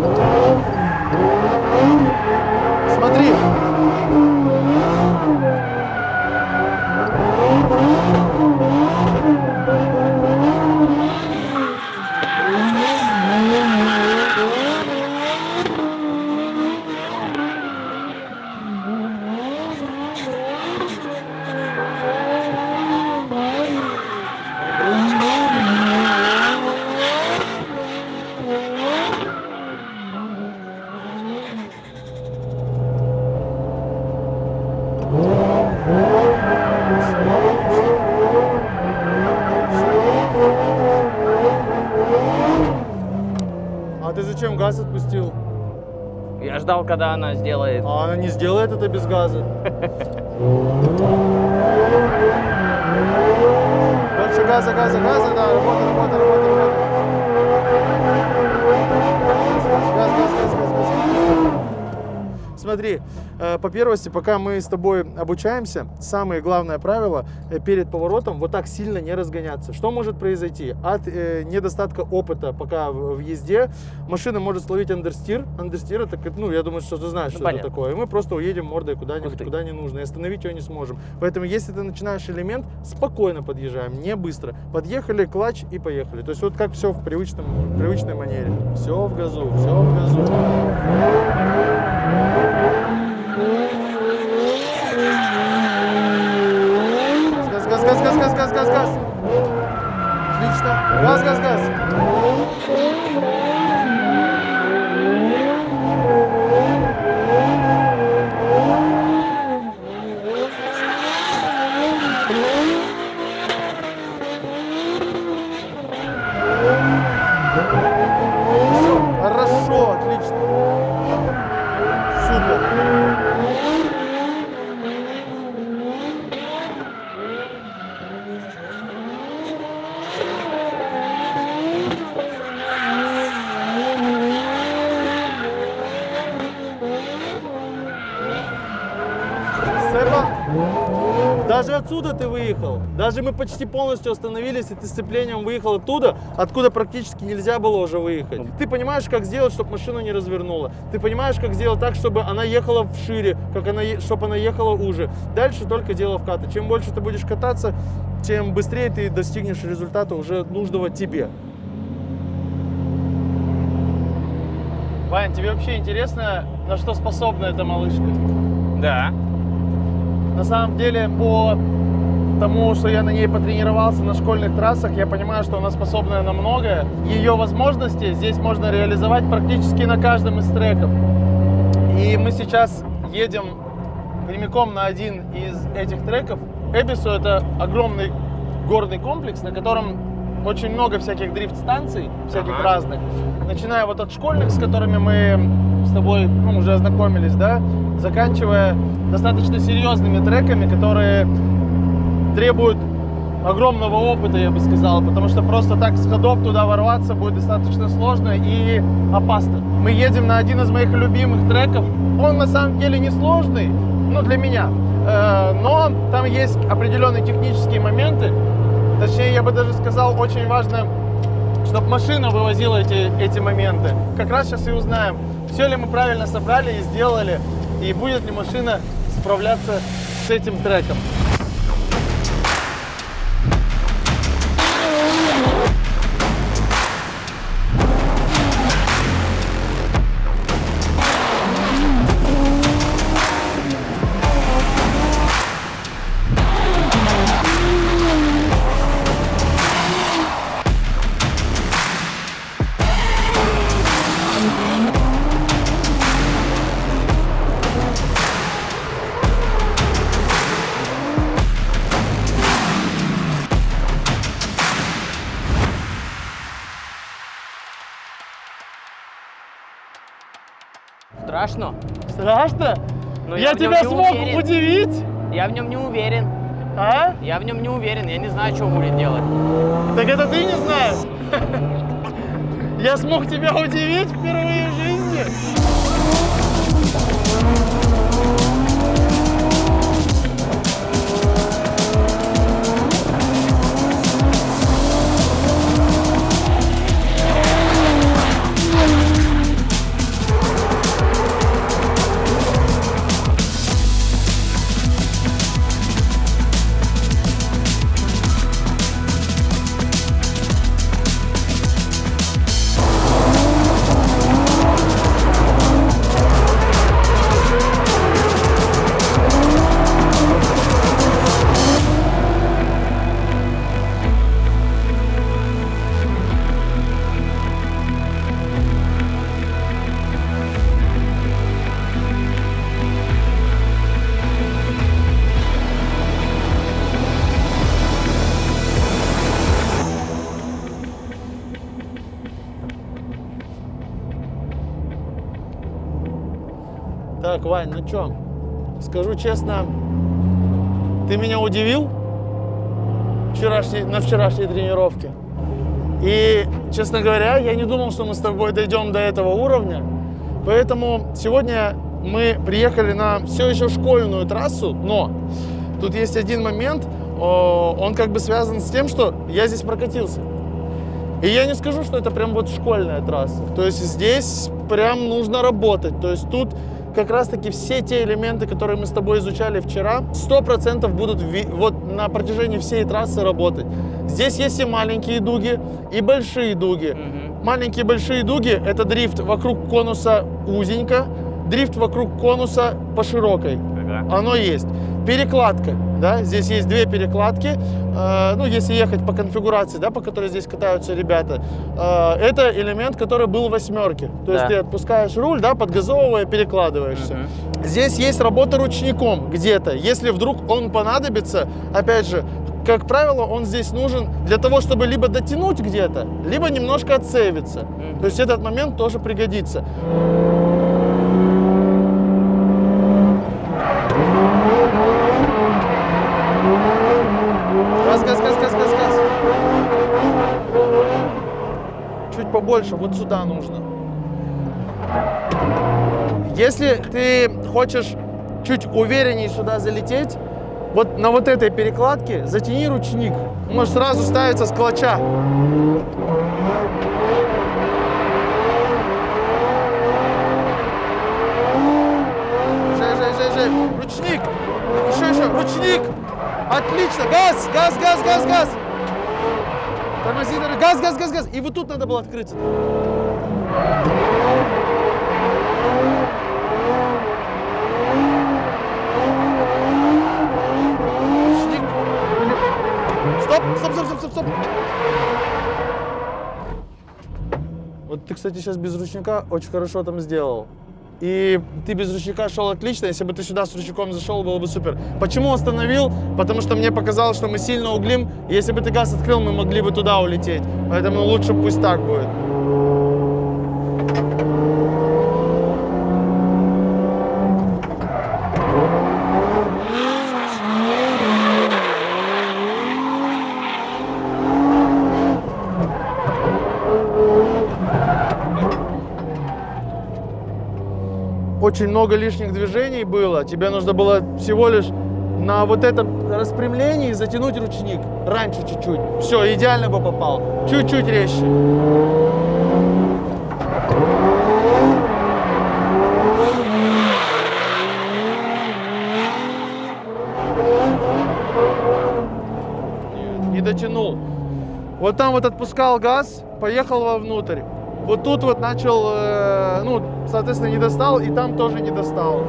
Смотри. А ты зачем газ отпустил? Я ждал, когда она сделает. А она не сделает это без газа. Больше газа, да, работа. Газ. Смотри, по первости, пока мы с тобой обучаемся, самое главное правило перед поворотом вот так сильно не разгоняться. Что может произойти? От недостатка опыта пока в езде машина может словить андерстир. Андерстир это, ну, я думаю, что ты знаешь, что понятно. это такое. И мы просто уедем мордой куда-нибудь, Ух ты. куда не нужно, и остановить ее не сможем. Поэтому, если ты начинаешь элемент, спокойно подъезжаем, не быстро. Подъехали, клатч и поехали. То есть вот как все в привычной манере. Все в газу, все в газу. Газ. Отлично. Газ. Хорошо, отлично. Супер. Даже отсюда ты выехал. Даже мы почти полностью остановились, и ты сцеплением выехал оттуда, откуда практически нельзя было уже выехать. Ты понимаешь, как сделать, чтобы машину не развернула. Ты понимаешь, как сделать так, чтобы она ехала вшире, чтобы она ехала уже. Дальше только дело вката. Чем больше ты будешь кататься, тем быстрее ты достигнешь результата уже нужного тебе. Вань, тебе вообще интересно, на что способна эта малышка? Да. На самом деле, по тому, что я на ней потренировался на школьных трассах, я понимаю, что она способна на многое. Ее возможности здесь можно реализовать практически на каждом из треков. И мы сейчас едем прямиком на один из этих треков. Эбису — это огромный горный комплекс, на котором очень много всяких дрифт-станций, всяких разных. Начиная вот от школьных, с которыми мы с тобой уже ознакомились, да, заканчивая достаточно серьезными треками, которые требуют огромного опыта, я бы сказал, потому что просто так с ходов туда ворваться будет достаточно сложно и опасно. Мы едем на один из моих любимых треков. Он на самом деле не сложный, ну, для меня, но там есть определенные технические моменты. Точнее, я бы даже сказал, очень важно, чтобы машина вывозила эти моменты. Как раз сейчас и узнаем, все ли мы правильно собрали и сделали, и будет ли машина справляться с этим треком. Страшно? Страшно? Но Я в нем тебя не смог уверен. удивить? Я в нем не уверен. А? Я в нем не уверен. Я не знаю, что он будет делать. Так это ты не знаешь? Я смог тебя удивить впервые в жизни? Так, Вань, ну чё, скажу честно, ты меня удивил на вчерашней тренировке. И, честно говоря, я не думал, что мы с тобой дойдем до этого уровня. Поэтому сегодня мы приехали на все еще школьную трассу, но тут есть один момент, он как бы связан с тем, что я здесь прокатился. И я не скажу, что это прям вот школьная трасса. То есть здесь прям нужно работать. То есть тут как раз-таки все те элементы, которые мы с тобой изучали вчера, 100% будут вот на протяжении всей трассы работать. Здесь есть и маленькие дуги, и большие дуги. Маленькие и большие дуги – это дрифт вокруг конуса узенько, дрифт вокруг конуса по широкой. Оно есть. Перекладка, да, здесь есть две перекладки, ну, если ехать по конфигурации, да, по которой здесь катаются ребята, это элемент, который был в восьмерке, то есть ты отпускаешь руль, да, подгазовывая, перекладываешься. Здесь есть работа ручником где-то, если вдруг он понадобится, опять же, как правило, он здесь нужен для того, чтобы либо дотянуть где-то, либо немножко отсейвиться, то есть этот момент тоже пригодится. Газ. Чуть побольше, вот сюда нужно. Если ты хочешь чуть увереннее сюда залететь, вот на вот этой перекладке затяни ручник. Может сразу ставиться с клатча. Жей. Ручник. Еще. Ручник. Отлично. Газ. Тормози. Газ. И вот тут надо было открыться. Ручник. Стоп. Вот ты, кстати, сейчас без ручника очень хорошо там сделал. И ты без ручника шел отлично, если бы ты сюда с ручником зашел, было бы супер. Почему остановил? Потому что мне показалось, что мы сильно углим. Если бы ты газ открыл, мы могли бы туда улететь. Поэтому лучше пусть так будет. очень много лишних движений было. Тебе нужно было всего лишь на вот этом распрямлении затянуть ручник раньше чуть-чуть. Все, идеально бы попал. Чуть-чуть резче. Не дотянул. Вот там вот отпускал газ, поехал вовнутрь. Вот тут вот начал, ну, соответственно, не достал, и там тоже не достал.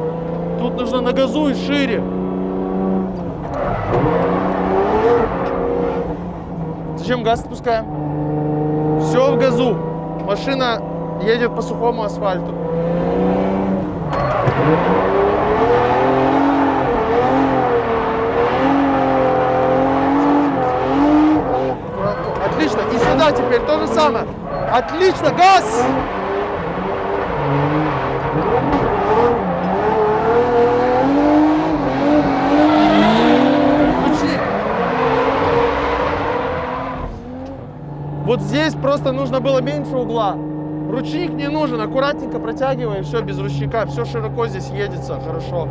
Тут нужно на газу и шире. Зачем газ отпускаем? Все в газу. Машина едет по сухому асфальту. Отлично. И сюда теперь то же самое. Отлично. Газ! Ручник. Вот здесь просто нужно было меньше угла. Ручник не нужен. Аккуратненько протягивай. Все без ручника. Все широко здесь едется. Хорошо.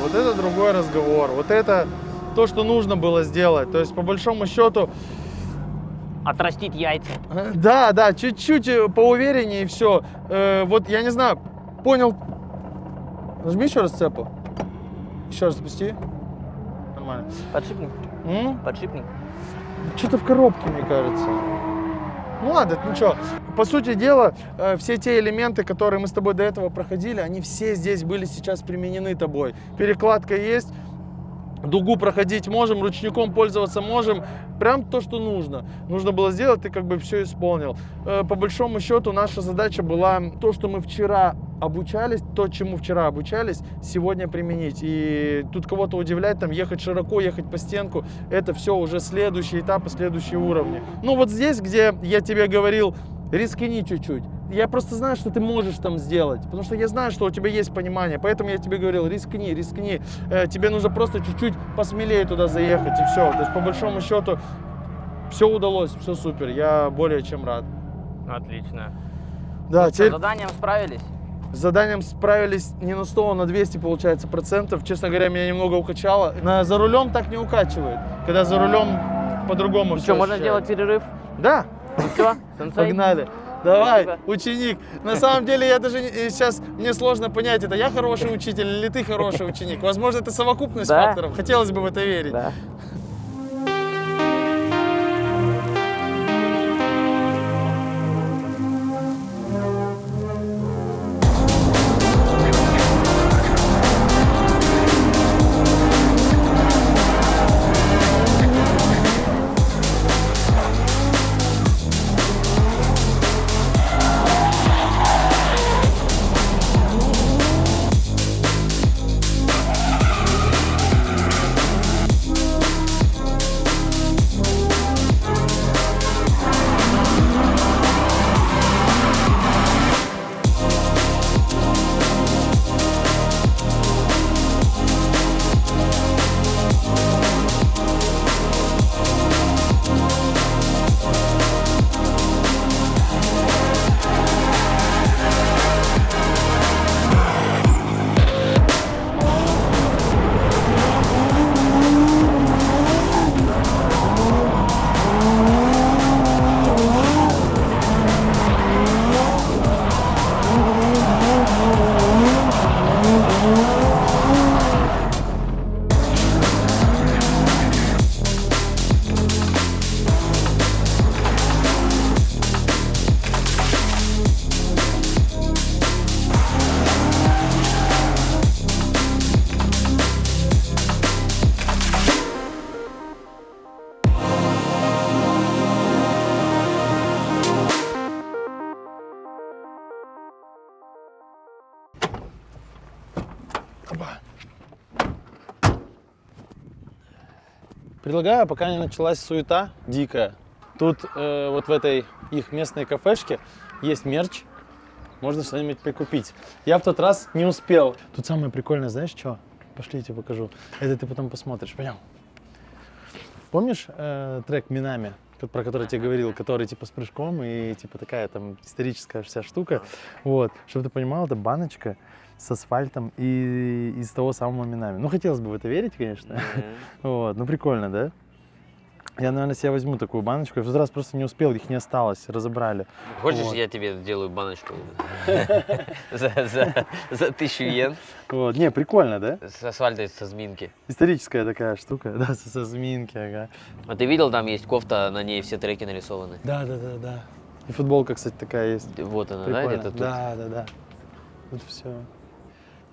Вот это другой разговор. Вот это то, что нужно было сделать. То есть, по большому счету, Отрастить яйца. да, чуть-чуть поувереннее и все. Вот я не знаю, понял. Нажми еще раз цепу. Еще раз спусти. Нормально. Подшипник. Подшипник. Что-то в коробке, мне кажется. Ну ладно, это ничего. По сути дела, все те элементы, которые мы с тобой до этого проходили, они все здесь были сейчас применены тобой. Перекладка есть, дугу проходить можем, ручником пользоваться можем. Прям то, что нужно. Нужно было сделать, ты как бы все исполнил. По большому счету, наша задача была то, что мы вчера обучались, то, чему вчера обучались, сегодня применить. И тут кого-то удивлять, там, ехать широко, ехать по стенку, это все уже следующий этап и следующие уровни. Ну вот здесь, где я тебе говорил, рискни чуть-чуть. Я просто знаю, что ты можешь там сделать, потому что я знаю, что у тебя есть понимание, поэтому я тебе говорил, рискни. Тебе нужно просто чуть-чуть посмелее туда заехать, и все. То есть, по большому счету, все удалось, все супер, я более чем рад. Отлично. Да, С заданием справились? С заданием справились не на 100, а на 200, получается, процентов. Честно говоря, меня немного укачало. За рулем так не укачивает, когда за рулем по-другому все. Что, можно сделать перерыв? Да. Ну все, сенсей? Погнали. Давай, Спасибо. ученик. На самом деле, я даже сейчас, мне сложно понять, это я хороший учитель или ты хороший ученик. Возможно, это совокупность Да. факторов. Хотелось бы в это верить. Да. Предлагаю, пока не началась суета дикая, тут вот в этой их местной кафешке есть мерч, можно что-нибудь прикупить. Я в тот раз не успел. Тут самое прикольное, знаешь что? Пошли, я тебе покажу. Это ты потом посмотришь, пойдем. Помнишь трек «Минами», про который я тебе говорил, который типа с прыжком и типа такая там историческая вся штука? Вот, чтобы ты понимал, это баночка с асфальтом и из того самого «Минами». Ну, хотелось бы в это верить, конечно. Вот, ну прикольно, да? Я, наверное, себе возьму такую баночку. Я в тот раз просто не успел, их не осталось, разобрали. Хочешь, Вот. я тебе сделаю баночку за 1000 йен Вот, не, прикольно, да? с асфальта со Зминки? Историческая такая штука, да, со Зминки, ага. А ты видел, там есть кофта, на ней все треки нарисованы? Да. И футболка, кстати, такая есть. Вот она, да, Прикольно. где-то тут? Да. Тут все.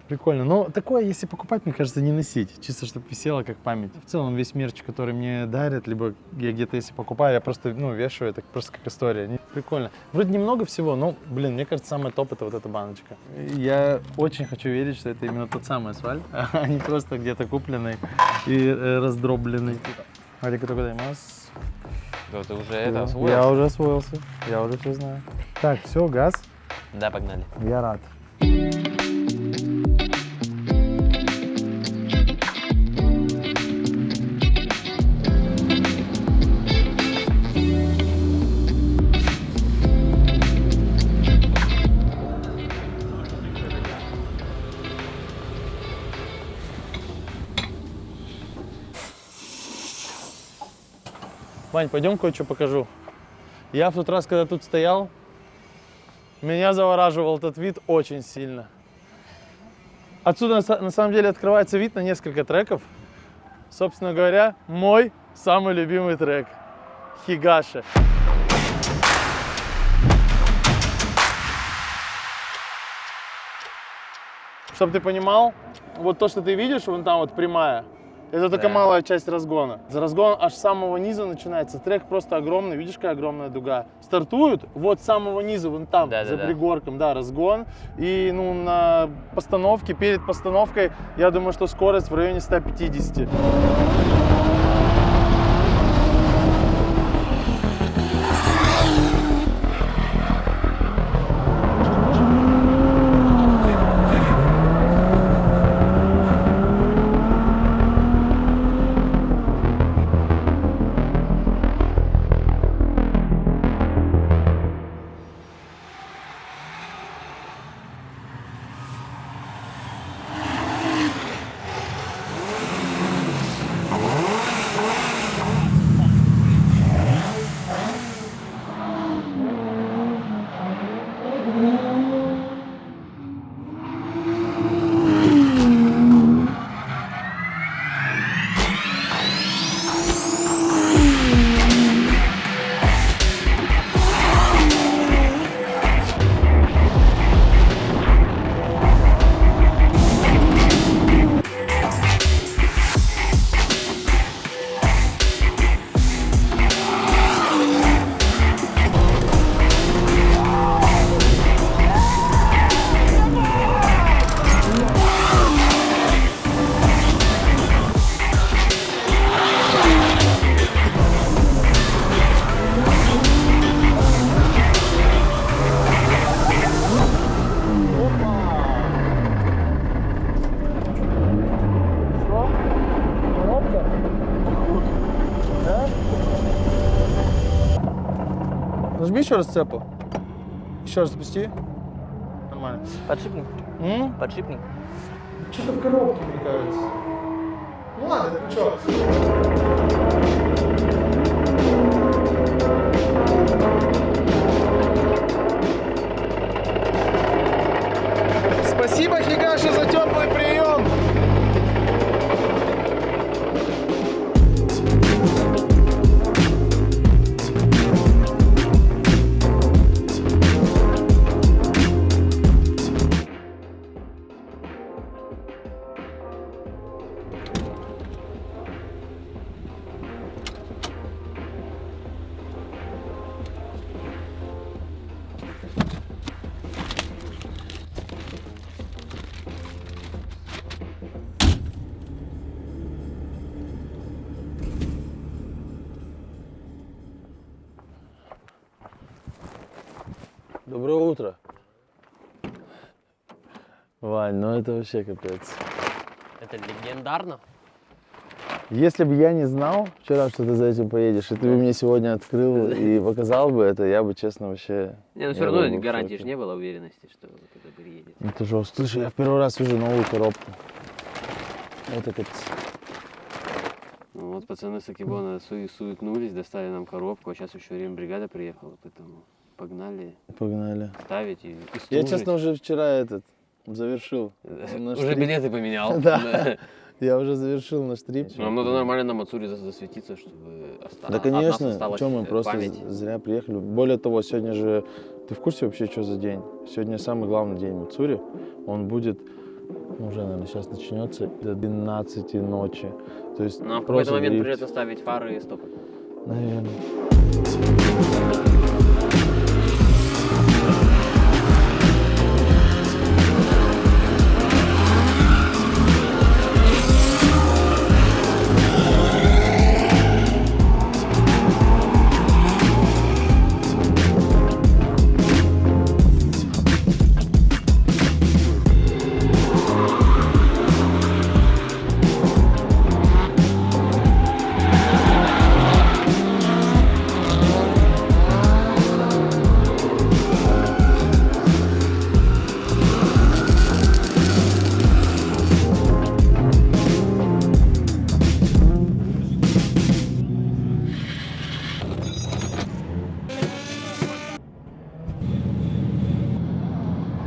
Прикольно. Но такое, если покупать, мне кажется, не носить. Чисто, чтобы висело как память. В целом, весь мерч, который мне дарят, либо я где-то, если покупаю, я просто, вешаю это просто как история. Прикольно. Вроде немного всего, но, блин, мне кажется, самый топ — это вот эта баночка. Я очень хочу верить, что это именно тот самый асфальт, а не просто где-то купленный и раздробленный. Аригато годаймасу. Да, ты уже это освоил? Я уже освоился. Я уже все знаю. Так, все, газ. Да, погнали. Я рад. Вань, пойдем кое-что покажу. Я в тот раз, когда тут стоял, меня завораживал этот вид очень сильно. Отсюда на самом деле открывается вид на несколько треков. Собственно говоря, мой самый любимый трек — Хигаши. Чтобы ты понимал, вот то, что ты видишь, вон там вот прямая, это только малая часть разгона. За разгон аж с самого низа начинается. Трек просто огромный, видишь, какая огромная дуга. Стартуют вот с самого низа, вон там, за пригорком, разгон. И на постановке, перед постановкой, я думаю, что скорость в районе 150. Нажми еще раз цепу. Еще раз запусти. Нормально. Подшипник. Подшипник. Что-то в коробке, мне кажется. Ну ладно, ну что? Спасибо, Хигаши, за теплый прием. Доброе утро. Вань, ну это вообще капец. Это легендарно. Если бы я не знал вчера, что ты за этим поедешь, и ты бы мне сегодня открыл и показал бы это, я бы, честно, вообще... Не, ну все я равно был бы в гарантии же шоке. не было уверенности, что это приедет. Это жестко. Слушай, я в первый раз вижу новую коробку. Это капец. Ну вот пацаны с Акибона суетнулись, достали нам коробку, а сейчас еще рембригада приехала, поэтому погнали Погнали. ставить и Я, стужить. честно, уже вчера завершил. наш Уже трип. билеты поменял. Да. Я уже завершил наш трип. Нам надо нормально на Мацуре засветиться, чтобы Да, конечно, что мы просто зря приехали. Более того, сегодня же, ты в курсе вообще, что за день? Сегодня самый главный день в Мацуре. Он будет, уже, наверное, сейчас начнется, до 12 ночи. То есть Нам в просто какой-то момент дрифт. придется ставить фары и стопы. Наверное.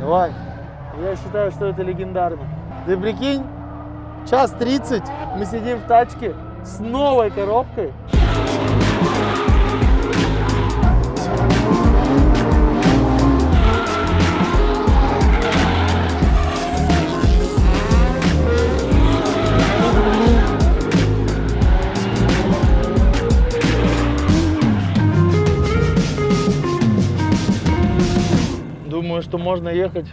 Вань, я считаю, что это легендарно. Ты прикинь, 1:30 мы сидим в тачке с новой коробкой. Думаю, что можно ехать.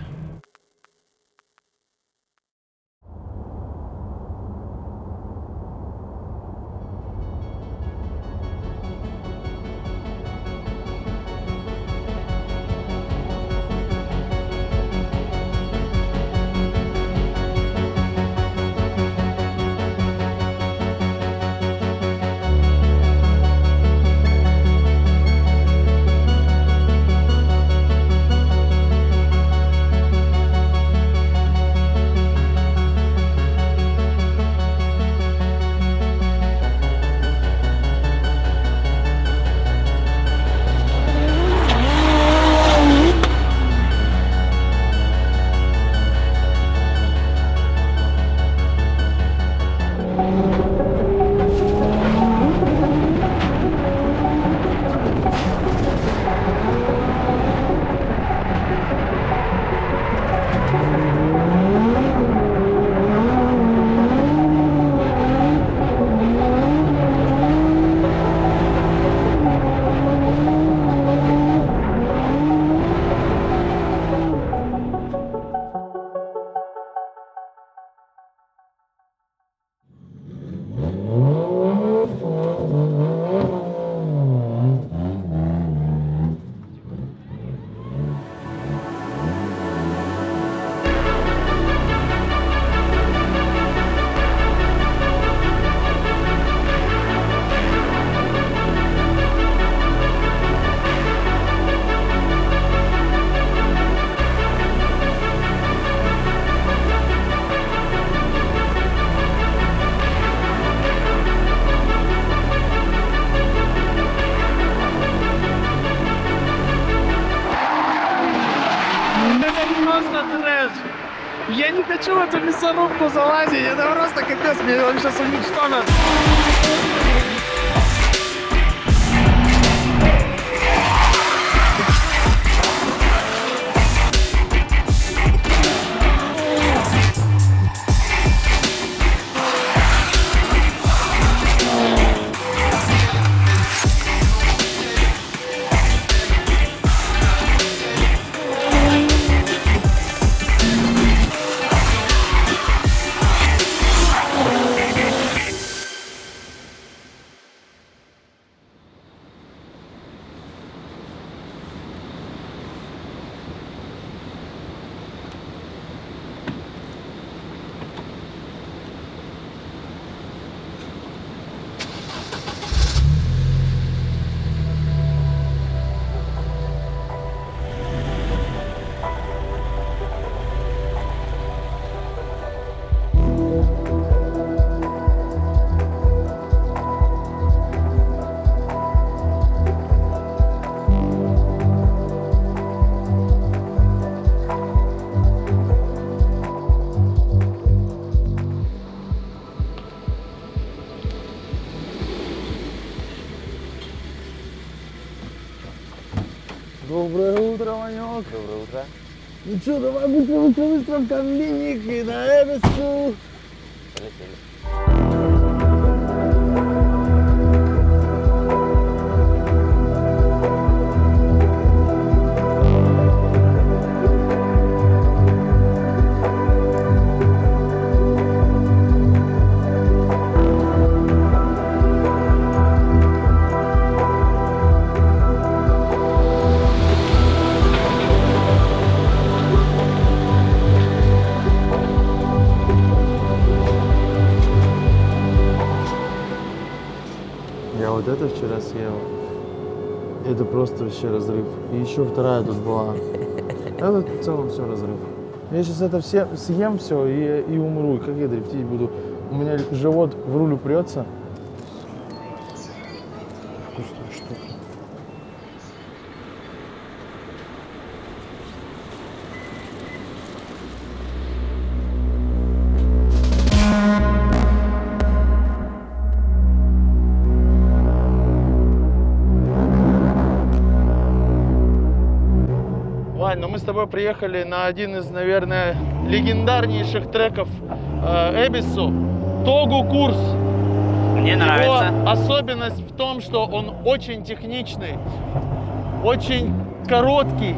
Просто трэш. Я не хочу в эту мясорубку залазить. Это просто капец. Меня он сейчас уничтожит. Доброе утро, Ванек. Доброе утро. Ну что, давай быстро в комбиник и на Эбису. Полетели. Я вот это вчера съел. Это просто вообще разрыв. И еще вторая тут была. Это в целом все разрыв. Я сейчас это все съем все и умру. И как я дрифтить буду? У меня живот в руль упрется. Вкусная штука. Вань, ну мы с тобой приехали на один из, наверное, легендарнейших треков Эбису. Тогу Курс. Мне нравится. Его особенность в том, что он очень техничный, очень короткий.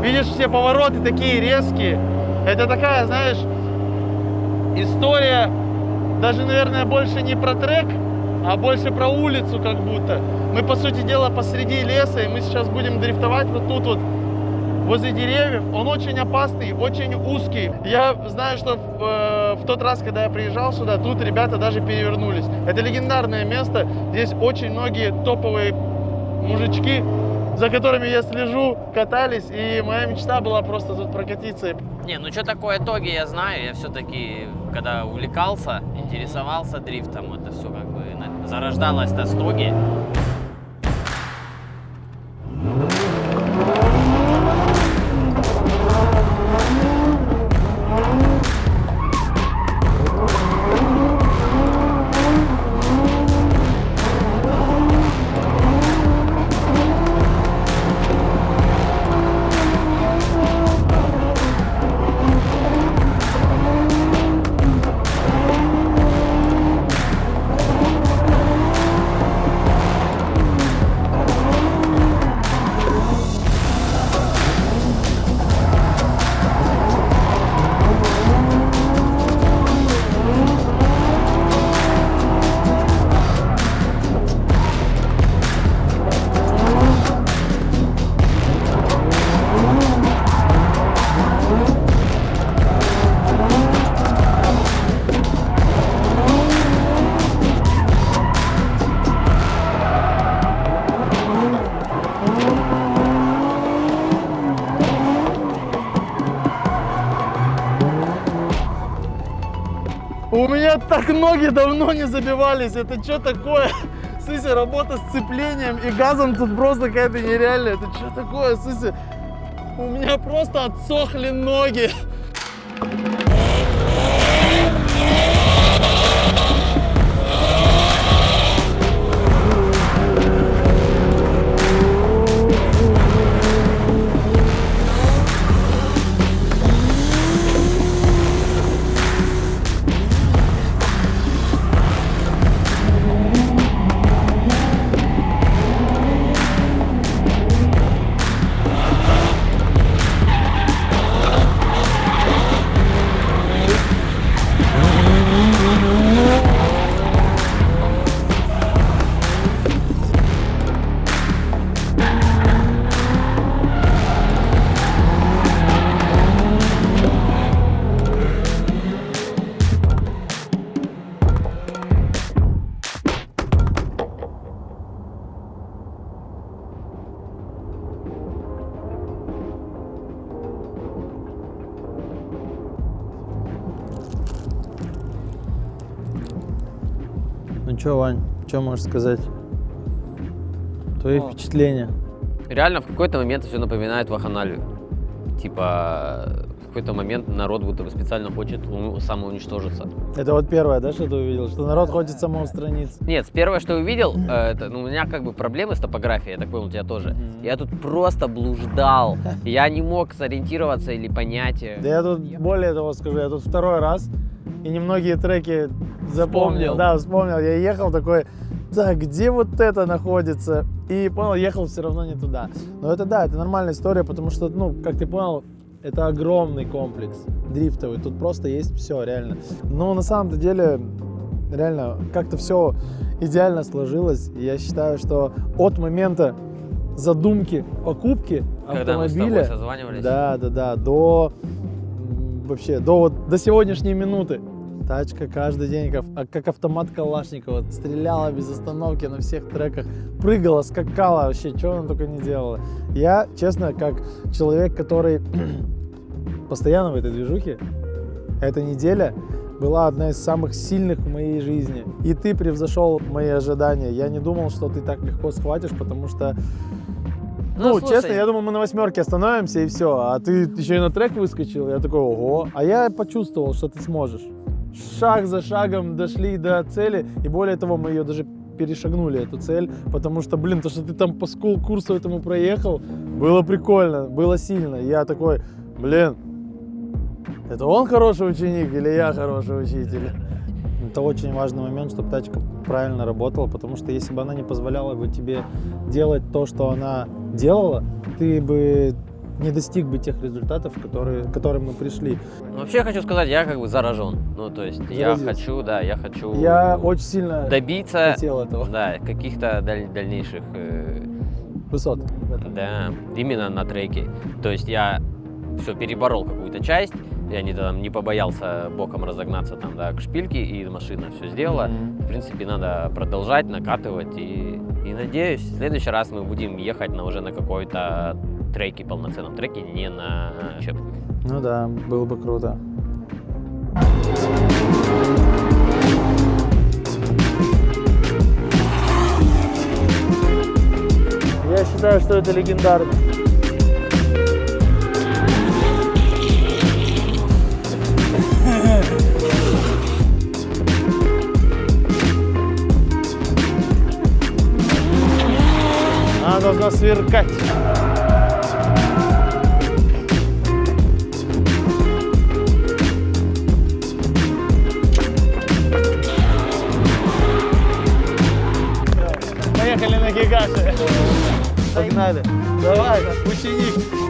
Видишь, все повороты такие резкие. Это такая, знаешь, история даже, наверное, больше не про трек, а больше про улицу как будто. Мы, по сути дела, посреди леса, и мы сейчас будем дрифтовать вот тут вот, возле деревьев. Он очень опасный, очень узкий. Я знаю, что в тот раз, когда я приезжал сюда, тут ребята даже перевернулись. Это легендарное место. Здесь очень многие топовые мужички, за которыми я слежу, катались. И моя мечта была просто тут прокатиться. Не, ну что такое тоги, я знаю. Я все-таки, когда увлекался, интересовался дрифтом, это все как бы зарождалось-то с тоги. У меня так ноги давно не забивались. Это что такое? Слушай, работа с сцеплением и газом тут просто какая-то нереальная. Это что такое? Слушай, у меня просто отсохли ноги. Ну что, Вань, что можешь сказать? Твои впечатления? Реально в какой-то момент все напоминает вакханалию. Типа, в какой-то момент народ будто бы специально хочет самоуничтожиться. Это вот первое, да, что ты увидел? Что народ хочет самоустраниться. Нет, первое, что увидел, это, ну, у меня как бы проблемы с топографией, я так понял, у тебя тоже. Я тут просто блуждал, я не мог сориентироваться или понять. Да я тут, более того скажу, я тут второй раз, и немногие треки запомнил. Вспомнил. Да, вспомнил. Я ехал такой, так, где вот это находится? И понял, ехал все равно не туда. Но это да, это нормальная история, потому что, ну, как ты понял, это огромный комплекс дрифтовый. Тут просто есть все, реально. Но на самом-то деле, реально, как-то все идеально сложилось. И я считаю, что от момента задумки покупки Когда мы с тобой автомобиля, созванивались. да, до вообще до сегодняшней минуты. Тачка каждый день, как автомат Калашникова, стреляла без остановки на всех треках, прыгала, скакала, вообще, что она только не делала. Я, честно, как человек, который постоянно в этой движухе, эта неделя была одна из самых сильных в моей жизни. И ты превзошел мои ожидания. Я не думал, что ты так легко схватишь, потому что, ну, слушай. честно, я думал, мы на 8-ке остановимся и все. А ты еще и на трек выскочил. Я такой, ого. А я почувствовал, что ты сможешь. Шаг за шагом дошли до цели. И более того, мы ее даже перешагнули, эту цель. Потому что, блин, то, что ты там по скул-курсу этому проехал, было прикольно, было сильно. И я такой, блин, это он хороший ученик или я хороший учитель? Это очень важный момент, чтобы тачка правильно работала, потому что если бы она не позволяла бы тебе делать то, что она делала, ты бы не достиг бы тех результатов, к которым мы пришли. Ну, вообще я хочу сказать, я как бы заражен. Ну, то есть я Заразился. хочу Я очень сильно добиться хотел этого. да, каких-то дальнейших Высот. да, именно на треке. То есть я все переборол какую-то часть, я не побоялся боком разогнаться там, да, к шпильке, и машина все сделала. В принципе, надо продолжать, накатывать, и надеюсь, в следующий раз мы будем ехать уже на какой-то треке, полноценном треке, не на щеп. Ну да, было бы круто. Я считаю, что это легендарно. Она должна сверкать. Поехали на Гигаше. Погнали. Давай, ученик.